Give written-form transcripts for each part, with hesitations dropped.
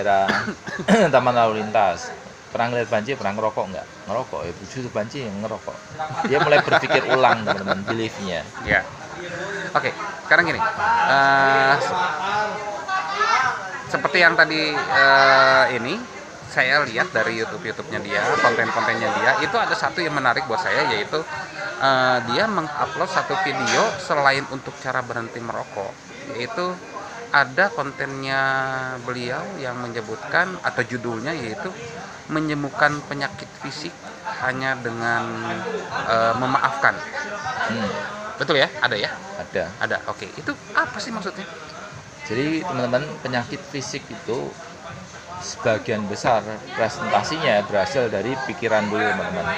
daerah taman lalu lintas. Pernah ngeliat banci, pernah ngerokok nggak? Ngerokok, ya justru banci yang ngerokok. Dia mulai berpikir ulang teman-teman, beliefnya. Ya. Oke, sekarang gini. Seperti yang tadi ini saya lihat dari YouTube-nya dia, konten-kontennya dia, itu ada satu yang menarik buat saya, yaitu dia mengupload satu video selain untuk cara berhenti merokok, yaitu ada kontennya beliau yang menyebutkan atau judulnya yaitu menyembuhkan penyakit fisik hanya dengan memaafkan. Betul ya? Ada ya? Ada. Oke. Itu apa sih maksudnya? Jadi teman-teman, penyakit fisik itu sebagian besar presentasinya berasal dari pikiran dulu teman-teman.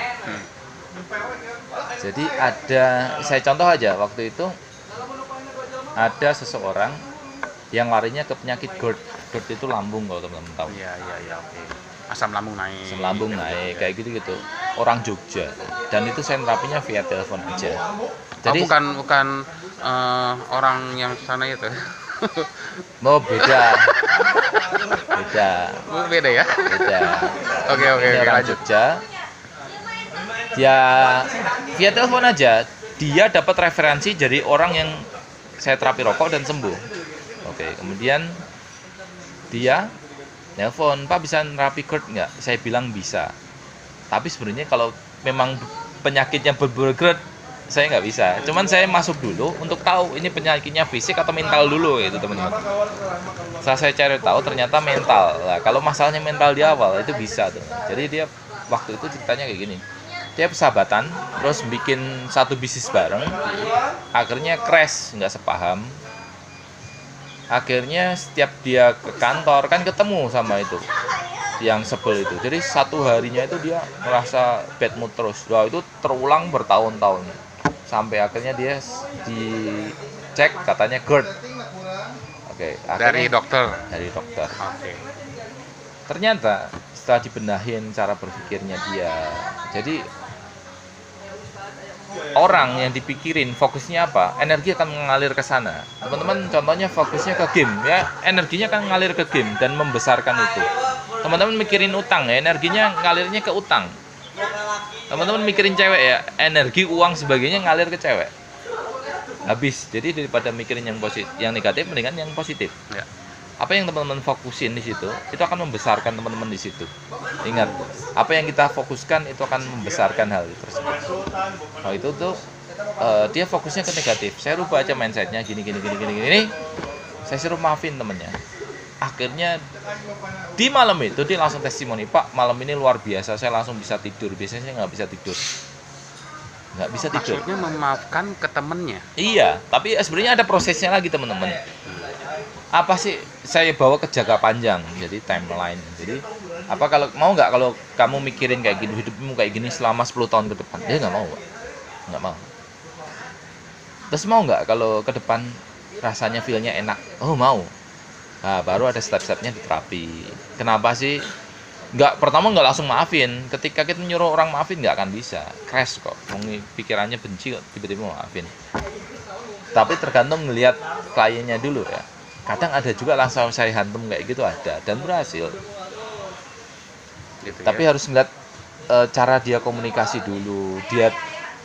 Jadi saya contoh aja, waktu itu ada seseorang yang larinya ke penyakit GERD. GERD itu lambung, kalau teman-teman tahu. Iya, oke. Asam lambung naik. Kayak gitu. Orang Jogja. Dan itu saya terapinya via telepon aja. Jadi bukan orang yang sana itu. Oh, beda. Beda ya? Beda. Oke, Orang lanjut. Jogja. Dia via telepon aja, dia dapat referensi dari orang yang saya terapi rokok dan sembuh. Oke, kemudian dia nelpon, Pak bisa nerapi GERD nggak? Saya bilang bisa. Tapi sebenarnya kalau memang penyakitnya berat, saya nggak bisa. Cuman saya masuk dulu untuk tahu ini penyakitnya fisik atau mental dulu, gitu teman-teman. Setelah saya cari tahu ternyata mental. Nah, kalau masalahnya mental di awal itu bisa tuh. Jadi dia waktu itu ceritanya kayak gini. Dia persahabatan, terus bikin satu bisnis bareng. Akhirnya crash, nggak sepaham. Akhirnya setiap dia ke kantor kan ketemu sama itu yang sebel itu. Jadi satu harinya itu dia merasa bad mood terus. Wah, itu terulang bertahun-tahun. Sampai akhirnya dia dicek katanya GERD. Oke, Dari dokter. Oke. Ternyata setelah dibenahin cara berpikirnya dia. Jadi orang yang dipikirin fokusnya apa, energi akan mengalir ke sana. Teman-teman contohnya fokusnya ke game ya, energinya kan ngalir ke game dan membesarkan itu. Teman-teman mikirin utang ya, energinya ngalirnya ke utang. Teman-teman mikirin cewek ya, energi uang sebagainya ngalir ke cewek. Habis. Jadi daripada mikirin yang positif, yang negatif, mendingan yang positif. Ya. Apa yang teman-teman fokusin di situ, itu akan membesarkan teman-teman di situ. Ingat, apa yang kita fokuskan itu akan membesarkan hal tersebut. Nah, itu tuh dia fokusnya ke negatif. Saya rubah aja mindsetnya gini. Saya suruh maafin temennya. Akhirnya di malam itu dia langsung testimoni, Pak, malam ini luar biasa, saya langsung bisa tidur. Biasanya saya nggak bisa tidur. Maksudnya memaafkan ke temennya? Iya, tapi sebenarnya ada prosesnya lagi teman-teman. Apa sih saya bawa ke jangka panjang, jadi timeline. Jadi apa kalau kamu mikirin kayak gini, hidupmu kayak gini selama 10 tahun ke depan? Dia nggak mau. Terus mau nggak kalau ke depan rasanya feelnya enak? Oh, mau. Nah, baru ada step-stepnya di terapi. Kenapa sih pertama nggak langsung maafin? Ketika kita nyuruh orang maafin nggak akan bisa, crash kok. Pikirannya benci kok, tiba-tiba maafin. Tapi tergantung ngelihat kliennya dulu ya. Kadang ada juga langsung saya hantam kayak gitu, ada dan berhasil. Gitu, tapi harus ngeliat cara dia komunikasi dulu.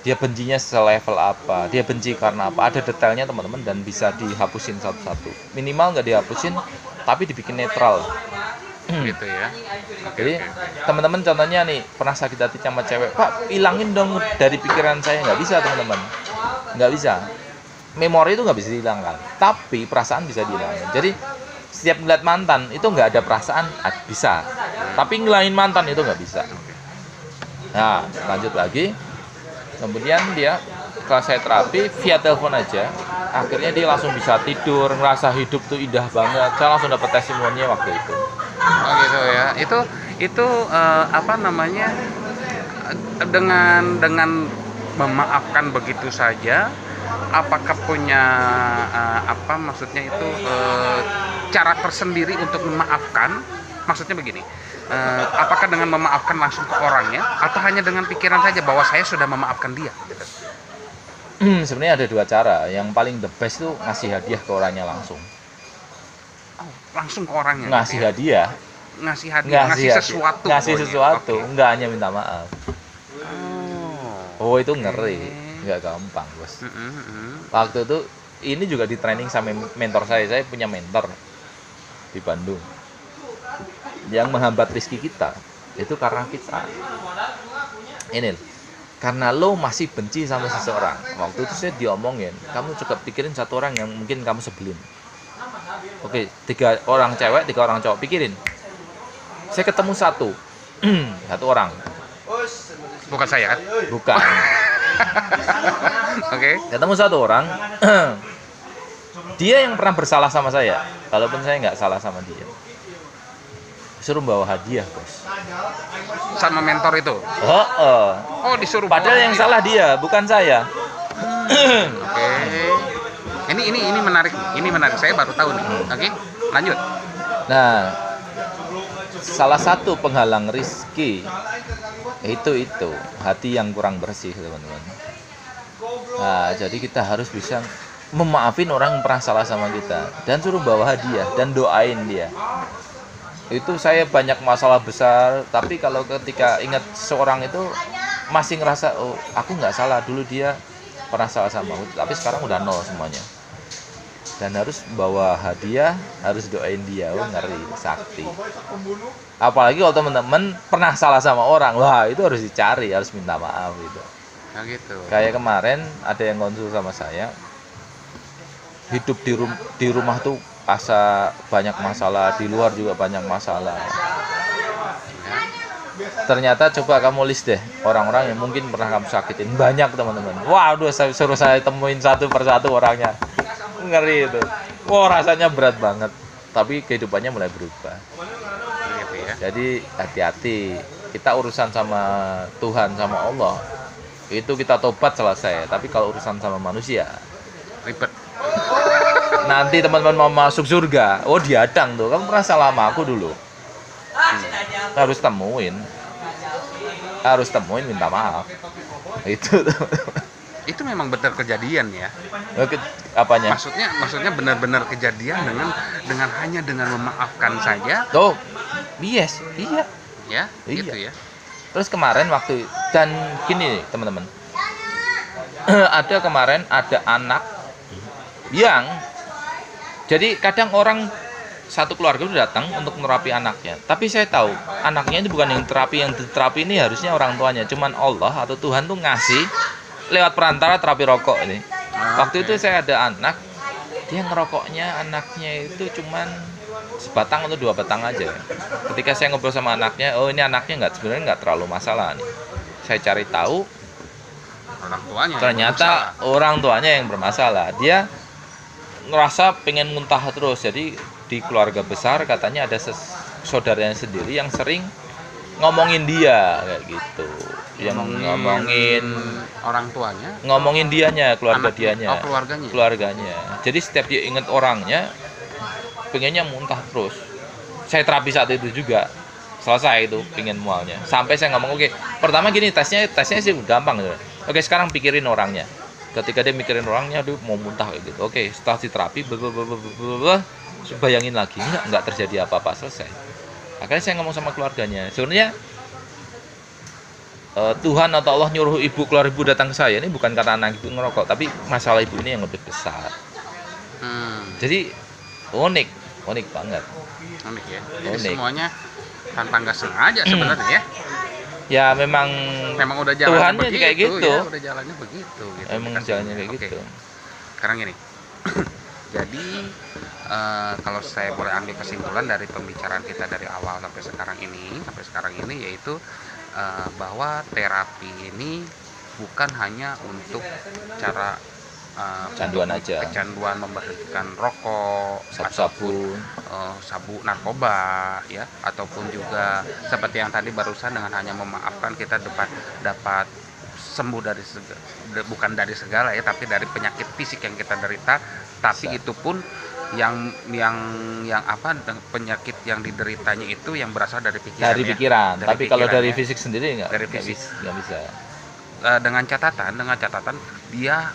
Dia bencinya selevel apa, dia benci karena apa, ada detailnya teman-teman, dan bisa dihapusin satu-satu. Minimal nggak dihapusin, tapi dibikin netral. Gitu ya. Jadi teman-teman contohnya nih, pernah sakit hati sama cewek, Pak hilangin dong dari pikiran saya. Nggak bisa teman-teman, nggak bisa. Memori itu nggak bisa dihilangkan, tapi perasaan bisa dihilangkan. Jadi setiap ngeliat mantan itu nggak ada perasaan, bisa, tapi ngilangin mantan itu nggak bisa. Nah, lanjut lagi. Kemudian dia setelah saya terapi via telepon aja, akhirnya dia langsung bisa tidur, ngerasa hidup tuh indah banget. Saya langsung dapat testimoninya waktu itu. Oh gitu ya. Itu apa namanya, dengan memaafkan begitu saja, apakah punya maksudnya itu cara tersendiri untuk memaafkan? Maksudnya begini, apakah dengan memaafkan langsung ke orangnya, atau hanya dengan pikiran saja bahwa saya sudah memaafkan dia? Gitu. Sebenarnya ada dua cara. Yang paling the best itu ngasih hadiah ke orangnya langsung. Langsung ke orangnya. Ngasih hadiah, ngasih hadiah, ngasih sesuatu. Ngasih pokoknya. sesuatu, Oke. nggak hanya minta maaf. Oh, itu ngeri, Oke. nggak gampang, Bos. Mm-mm. Waktu itu ini juga di training sama mentor saya punya mentor di Bandung yang menghambat rezeki kita itu karena kita ini karena lo masih benci sama seseorang. Waktu itu saya diomongin, kamu coba pikirin satu orang yang mungkin kamu sebelin. Oke, 3 orang cewek, 3 orang cowok, pikirin. Saya ketemu satu satu orang. Bukan saya kan? Bukan. Oke. Ketemu satu orang. Dia yang pernah bersalah sama saya, walaupun saya nggak salah sama dia. Suruh bawa hadiah, Bos. Sama mentor itu. Oh, Disuruh padahal bawa yang hadiah. salah dia, bukan saya. Oke. Ini menarik. Ini menarik. Saya baru tahu nih. Oke. Lanjut. Nah, salah satu penghalang rizki itu hati yang kurang bersih, teman-teman. Nah, jadi kita harus bisa memaafin orang yang pernah salah sama kita dan suruh bawa hadiah dan doain dia. Itu saya banyak masalah besar, tapi kalau ketika ingat seorang itu masih ngerasa, oh aku nggak salah, dulu dia pernah salah sama aku, tapi sekarang udah nol semuanya. Dan harus bawa hadiah, harus doain dia. Oh, ngeri, sakti. Apalagi kalau teman-teman pernah salah sama orang, wah itu harus dicari, harus minta maaf gitu. Nah gitu. Kayak kemarin ada yang konsul sama saya, hidup di rumah tuh asa banyak masalah, di luar juga banyak masalah. Ternyata coba kamu list deh orang-orang yang mungkin pernah kamu sakitin, banyak teman-teman. Waduh, suruh saya temuin satu persatu orangnya, ngeri itu. Wah, rasanya berat banget. Tapi kehidupannya mulai berubah. Gitu ya. Jadi hati-hati. Kita urusan sama Tuhan, sama Allah, itu kita tobat selesai. Tapi kalau urusan sama manusia, Ribet. nanti teman-teman mau masuk surga, oh diadang tuh, kamu pernah salah sama aku dulu. Harus temuin, minta maaf. Itu Itu memang benar kejadian ya. apanya? Maksudnya benar-benar kejadian dengan hanya dengan memaafkan saja. Tuh, yes, iya. Ya, Iya. gitu ya. Terus kemarin waktu dan gini nih teman-teman, ada anak yang jadi kadang orang satu keluarga itu datang untuk terapi anaknya, tapi saya tahu anaknya itu bukan yang terapi ini harusnya orang tuanya, cuman Allah atau Tuhan tuh ngasih lewat perantara terapi rokok ini. Waktu itu saya ada anak, dia ngerokoknya, anaknya itu cuman sebatang atau 2 batang aja. Ketika saya ngobrol sama anaknya, oh ini anaknya sebenarnya nggak terlalu masalah nih. Saya cari tahu, Orang tuanya. ternyata orang tuanya yang bermasalah. Dia ngerasa pengen muntah terus. Jadi di keluarga besar katanya ada saudaranya sendiri yang sering ngomongin dia kayak gitu. Yang ngomongin orang tuanya, ngomongin dianya, keluarga anaknya. dianya. Oh, keluarganya. Keluarganya. Jadi setiap dia inget orangnya, pengennya muntah terus. Saya terapi saat itu juga. Selesai itu pengen mualnya. Sampai saya ngomong, oke, pertama gini, tesnya sih gampang gitu. Oke, sekarang pikirin orangnya. Ketika dia mikirin orangnya, dia mau muntah kayak gitu. Oke, setelah diterapi, bayangin lagi, nggak terjadi apa-apa, selesai. Akhirnya saya ngomong sama keluarganya. Sebenarnya Tuhan atau Allah nyuruh keluar ibu datang ke saya ini bukan karena anak ibu ngerokok, tapi masalah ibu ini yang lebih besar. Jadi unik banget. Unik ya. Jadi Unik. semuanya tanpa nggak sengaja sebenarnya ya. Ya memang Memang udah jalan Tuhannya begitu, kayak gitu. Ya, udah jalannya begitu gitu. Emang jalannya kayak Oke. gitu. Sekarang gini. Jadi kalau saya boleh ambil kesimpulan dari pembicaraan kita dari awal sampai sekarang ini yaitu bahwa terapi ini bukan hanya untuk cara Canduan aja. kecanduan memberhentikan rokok, Sabu-sabu. sabu narkoba ya, ataupun juga seperti yang tadi barusan dengan hanya memaafkan kita dapat sembuh bukan dari segala ya, tapi dari penyakit fisik yang kita derita, tapi itu pun yang penyakit yang dideritanya itu yang berasal dari pikiran. Dari pikiran. Dari Tapi kalau pikiran, dari ya. fisik sendiri nggak Fisik. bisa. Dengan catatan dia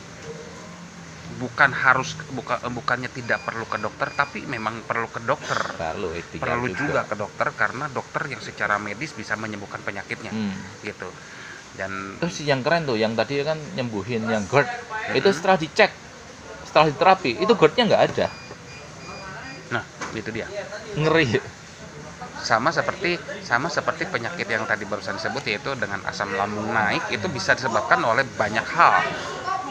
bukannya tidak perlu ke dokter, tapi memang perlu ke dokter. Perlu juga ke dokter karena dokter yang secara medis bisa menyembuhkan penyakitnya, gitu. Dan terus yang keren tuh, yang tadi kan nyembuhin yang GERD, itu setelah dicek, setelah diterapi, itu GERD-nya nggak ada. Nah, itu dia. Ngeri. Sama seperti penyakit yang tadi barusan disebut, yaitu dengan asam lambung naik, itu bisa disebabkan oleh banyak hal.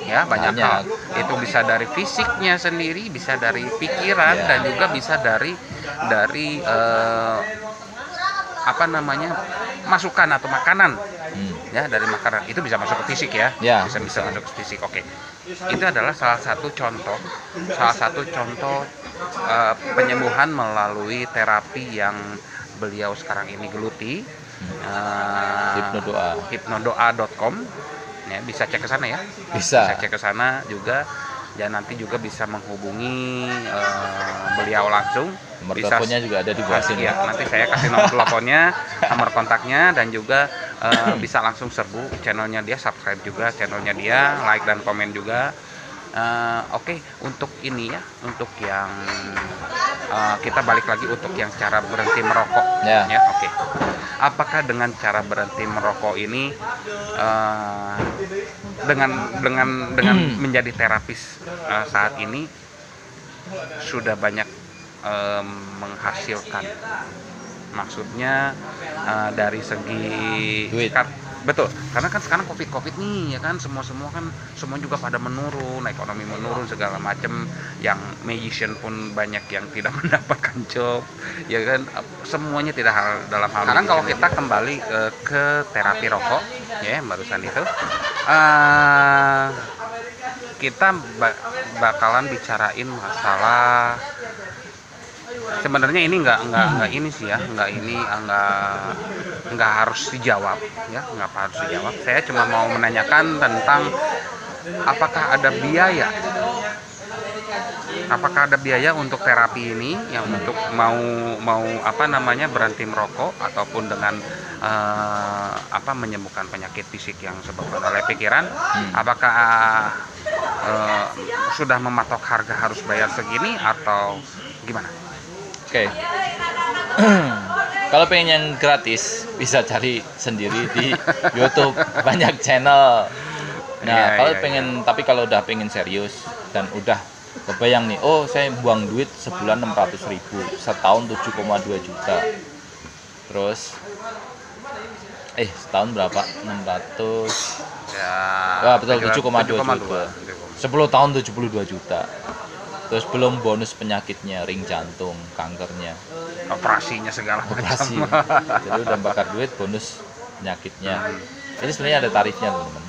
Ya, banyak hal. Itu bisa dari fisiknya sendiri, bisa dari pikiran, dan juga bisa dari masukan atau makanan. Ya, dari makanan itu bisa masuk ke fisik ya. Bisa masuk ke fisik. Oke. Itu adalah salah satu contoh penyembuhan melalui terapi yang beliau sekarang ini geluti. Hipnodoa.com. Ya, bisa cek ke sana ya. Bisa cek ke sana juga. Dan nanti juga bisa menghubungi beliau langsung. Nomor teleponnya juga ada di bawah sini. Ya, nanti saya kasih nomor teleponnya, nomor kontaknya, dan juga bisa langsung serbu channelnya dia, subscribe juga channelnya dia, like dan komen juga. Oke, untuk ini ya, untuk yang kita balik lagi untuk yang cara berhenti merokok. Ya, oke. Apakah dengan cara berhenti merokok ini dengan menjadi terapis saat ini sudah banyak menghasilkan, maksudnya dari segi duit. Betul, karena kan sekarang covid nih ya kan, semua juga pada menurun, ekonomi menurun segala macam, yang magician pun banyak yang tidak mendapatkan job, ya kan, semuanya tidak dalam hal. Sekarang kalau kita kembali ke terapi rokok, ya barusan itu, kita bakalan bicarain masalah. Sebenarnya ini nggak ini sih ya, nggak harus dijawab ya, nggak harus dijawab. Saya cuma mau menanyakan tentang apakah ada biaya untuk terapi ini, yang untuk mau berhenti merokok ataupun dengan menyembuhkan penyakit fisik yang disebabkan oleh pikiran. Apakah sudah mematok harga harus bayar segini atau gimana? Oke. Kalau pengen yang gratis bisa cari sendiri di YouTube, banyak channel. Nah, tapi kalau udah pengen serius dan udah kebayang nih, oh saya buang duit sebulan 600.000, setahun 7,2 juta. Terus setahun berapa? 600. Wah, betul, 7,2 juta. 10 tahun 72 juta. Terus belum bonus penyakitnya, ring jantung, kankernya, operasinya segala macam. Jadi udah bakar duit, bonus penyakitnya. Ini sebenarnya ada tarifnya, teman-teman.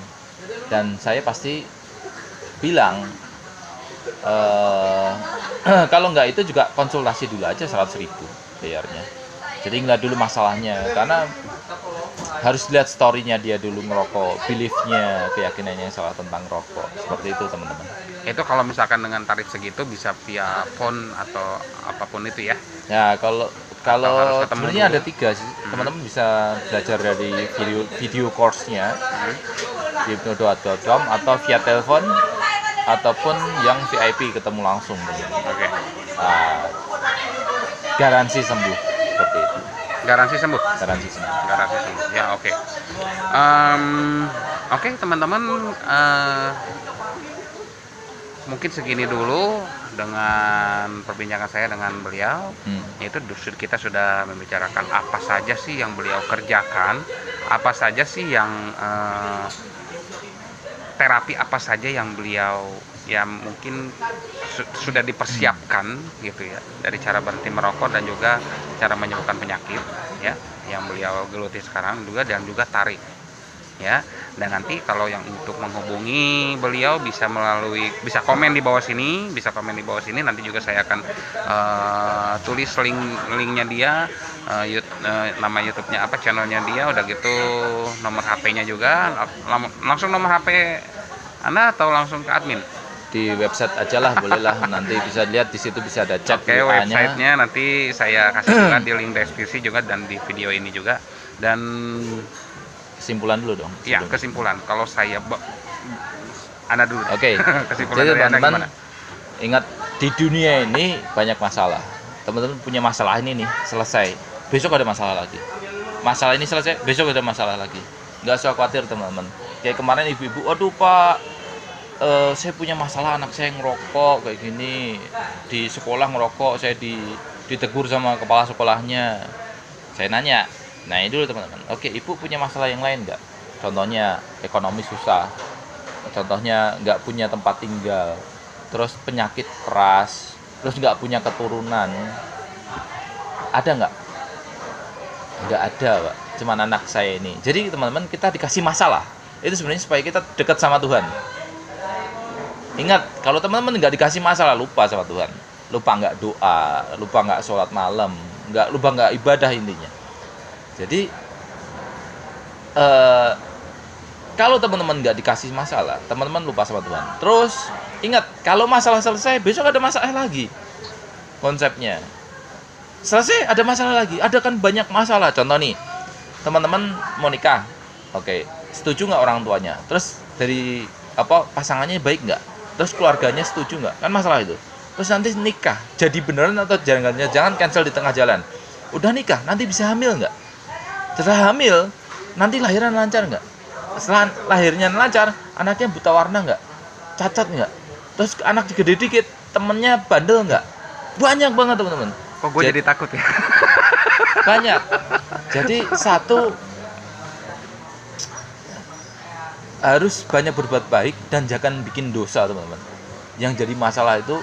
Dan saya pasti bilang kalau nggak itu juga konsultasi dulu aja 100.000 bayarnya. Jadi nggak dulu masalahnya, karena harus lihat story-nya dia dulu ngerokok, belief-nya, keyakinannya yang salah tentang rokok. Seperti itu, teman-teman. Itu kalau misalkan dengan tarif segitu bisa via phone atau apapun itu ya? Ya, kalau sebenarnya ada 3 sih. Teman-teman bisa belajar dari video course-nya di hipnodoa.com atau via telepon ataupun yang VIP ketemu langsung. Oke. Garansi sembuh seperti itu. Garansi sembuh. Ya, oke. Oke, teman-teman, mungkin segini dulu dengan perbincangan saya dengan beliau. Yaitu kita sudah membicarakan apa saja sih yang beliau kerjakan, apa saja sih yang terapi apa saja yang beliau mungkin sudah dipersiapkan gitu ya, dari cara berhenti merokok dan juga cara menyembuhkan penyakit ya yang beliau geluti sekarang juga, dan juga tarik ya. Dan nanti kalau yang untuk menghubungi beliau bisa komen di bawah sini, nanti juga saya akan tulis linknya dia, nama YouTube-nya apa, channelnya dia, udah gitu nomor HP-nya juga, langsung nomor HP Anda atau langsung ke admin? Di website aja lah, bolehlah, nanti bisa lihat di situ, bisa ada chat. Oke, websitenya nanti saya kasih juga di link deskripsi juga dan di video ini juga. Dan kesimpulan dulu dong. Ya, kesimpulan. Kalau saya Anda dulu. Oke. Kesimpulan Jadi dari Anda teman-teman gimana? ingat, di dunia ini banyak masalah. Teman-teman punya masalah ini nih, selesai. Besok ada masalah lagi. Masalah ini selesai, besok ada masalah lagi. Nggak usah khawatir teman-teman. Kayak kemarin ibu-ibu, aduh Pak, saya punya masalah, anak saya ngerokok kayak gini. Di sekolah ngerokok, saya ditegur sama kepala sekolahnya. Saya nanya, nah ini dulu teman-teman. Oke, ibu punya masalah yang lain nggak? Contohnya ekonomi susah. Contohnya nggak punya tempat tinggal. Terus penyakit keras. Terus nggak punya keturunan. Ada nggak? Nggak ada, Pak. Cuman anak saya ini. Jadi teman-teman, kita dikasih masalah. Itu sebenarnya supaya kita dekat sama Tuhan. Ingat, kalau teman-teman nggak dikasih masalah, lupa sama Tuhan. Lupa nggak doa, lupa nggak sholat malam, lupa nggak ibadah intinya. Jadi, kalau teman-teman nggak dikasih masalah, teman-teman lupa sama Tuhan. Terus, ingat, kalau masalah selesai, besok ada masalah lagi. Konsepnya. Selesai, ada masalah lagi. Ada kan banyak masalah. Contoh nih, teman-teman mau nikah. Oke, setuju nggak orang tuanya? Terus, dari pasangannya baik nggak? Terus keluarganya setuju nggak? Kan masalah itu. Terus nanti nikah, jadi beneran atau jangan cancel di tengah jalan. Udah nikah, nanti bisa hamil nggak? Setelah hamil, nanti lahiran lancar nggak? Setelah lahirnya lancar, anaknya buta warna nggak? Cacat nggak? Terus anak gede dikit, temennya bandel nggak? Banyak banget teman-teman. Kok gue jadi takut ya? Banyak. Jadi harus banyak berbuat baik dan jangan bikin dosa teman-teman. Yang jadi masalah itu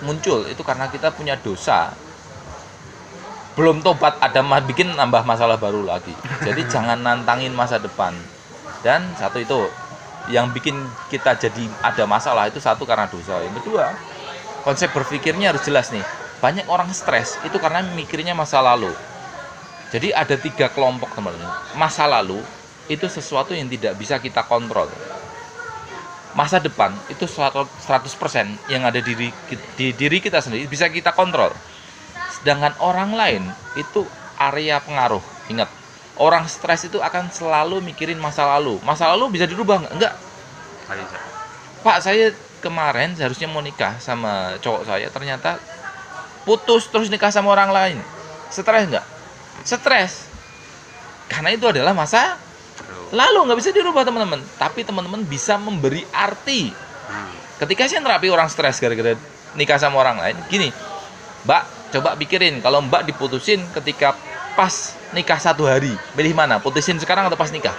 muncul itu karena kita punya dosa, belum tobat, ada bikin nambah masalah baru lagi. Jadi jangan nantangin masa depan. Dan satu itu yang bikin kita jadi ada masalah itu satu karena dosa. Yang kedua, konsep berpikirnya harus jelas nih. Banyak orang stres itu karena mikirnya masa lalu. Jadi ada 3 kelompok teman-teman. Masa lalu itu sesuatu yang tidak bisa kita kontrol. Masa depan itu 100% yang ada di diri kita sendiri bisa kita kontrol. Sedangkan orang lain itu area pengaruh. Ingat, orang stres itu akan selalu mikirin masa lalu. Masa lalu bisa dirubah nggak? Enggak. Pak, saya kemarin seharusnya mau nikah sama cowok saya, ternyata putus terus nikah sama orang lain. Stres nggak? Stres. Karena itu adalah masa lalu, nggak bisa dirubah teman-teman. Tapi teman-teman bisa memberi arti. Ketika saya terapi orang stres gara-gara nikah sama orang lain, gini, Mbak, coba pikirin kalau Mbak diputusin ketika pas nikah 1 hari, pilih mana? Putusin sekarang atau pas nikah?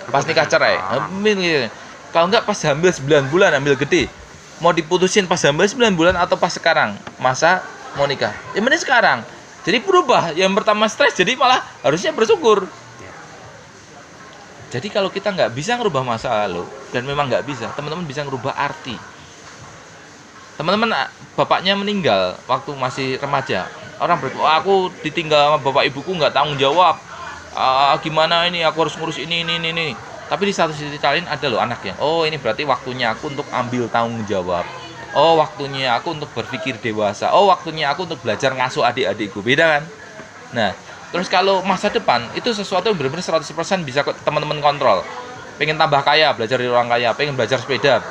Pas nikah cerai. Kalau nggak pas hamil 9 bulan, hamil gede, mau diputusin pas hamil 9 bulan atau pas sekarang masa mau nikah? Ya mending sekarang. Jadi berubah. Yang pertama stres, jadi malah harusnya bersyukur. Jadi kalau kita nggak bisa ngerubah masa lalu, dan memang nggak bisa, teman-teman bisa ngerubah arti. Teman-teman, bapaknya meninggal waktu masih remaja. Orang berkata, aku ditinggal sama bapak ibuku, nggak tanggung jawab. Gimana ini, aku harus ngurus ini. Tapi di satu sisi lain ada loh anaknya. Oh, ini berarti waktunya aku untuk ambil tanggung jawab. Oh, waktunya aku untuk berpikir dewasa. Oh, waktunya aku untuk belajar ngasuh adik-adikku. Beda kan? Nah, terus kalau masa depan itu sesuatu yang benar-benar 100% bisa teman-teman kontrol. Pengen tambah kaya, belajar dari orang kaya. Pengen belajar sepeda.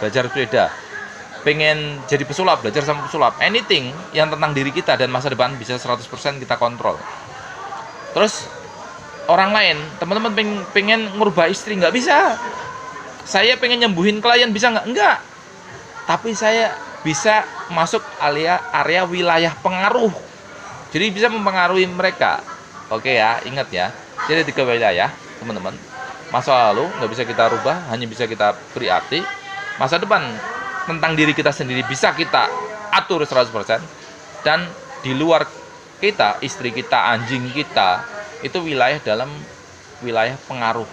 Pengen jadi pesulap, belajar sama pesulap. Anything yang tentang diri kita dan masa depan bisa 100% kita kontrol. Terus orang lain, teman-teman pengen ngubah istri, nggak bisa. Saya pengen nyembuhin klien, bisa nggak? Enggak. Tapi saya bisa masuk area wilayah pengaruh. Jadi bisa mempengaruhi mereka. Oke ya, ingat ya. Jadi 3 wilayah, teman-teman. Masa lalu nggak bisa kita rubah, hanya bisa kita beri arti. Masa depan tentang diri kita sendiri bisa kita atur 100%. Dan di luar kita, istri kita, anjing kita, itu wilayah dalam wilayah pengaruh.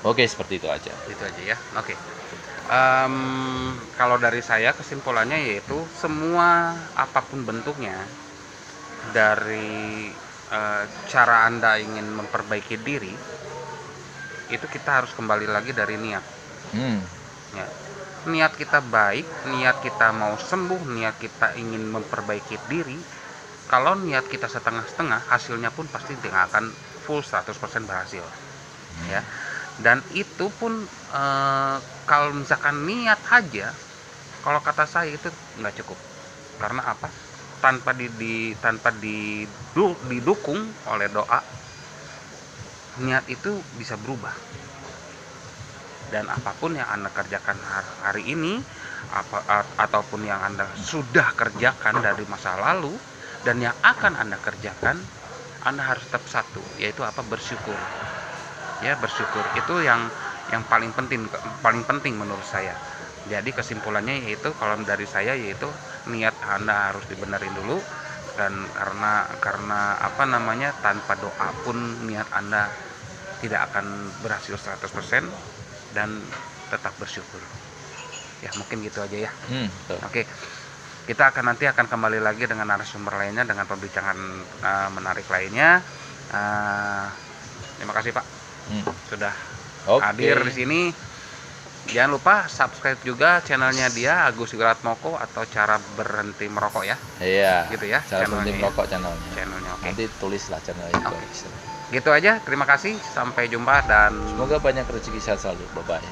Oke, seperti itu aja. Itu aja ya. Oke. Kalau dari saya kesimpulannya yaitu semua apapun bentuknya, dari cara Anda ingin memperbaiki diri, itu kita harus kembali lagi dari niat. Ya. Niat kita baik, niat kita mau sembuh, niat kita ingin memperbaiki diri. Kalau niat kita setengah-setengah, hasilnya pun pasti tidak akan full 100% berhasil. Ya. Dan itu pun kalau misalkan niat aja, kalau kata saya itu nggak cukup. Karena apa? Tanpa didukung oleh doa, niat itu bisa berubah. Dan apapun yang Anda kerjakan hari ini, ataupun yang Anda sudah kerjakan dari masa lalu dan yang akan Anda kerjakan, Anda harus tetap satu, yaitu apa? Bersyukur. Ya, bersyukur itu yang paling penting menurut saya. Jadi kesimpulannya yaitu, kalau dari saya, yaitu niat Anda harus dibenerin dulu. Dan karena apa namanya, tanpa doa pun niat Anda tidak akan berhasil 100%. Dan tetap bersyukur. Ya, mungkin gitu aja ya. Oke, kita nanti akan kembali lagi dengan narasumber lainnya, dengan pembicaraan menarik lainnya. Terima kasih Pak sudah hadir di sini. Jangan lupa subscribe juga channelnya dia, Agus Wiratmoko, atau Cara Berhenti Merokok ya. Iya. Gitu ya. Cara Berhenti Merokok channelnya. Oke. Nanti tulislah channelnya. Gitu aja. Terima kasih. Sampai jumpa dan semoga banyak rezeki, sehat selalu. Bye bye.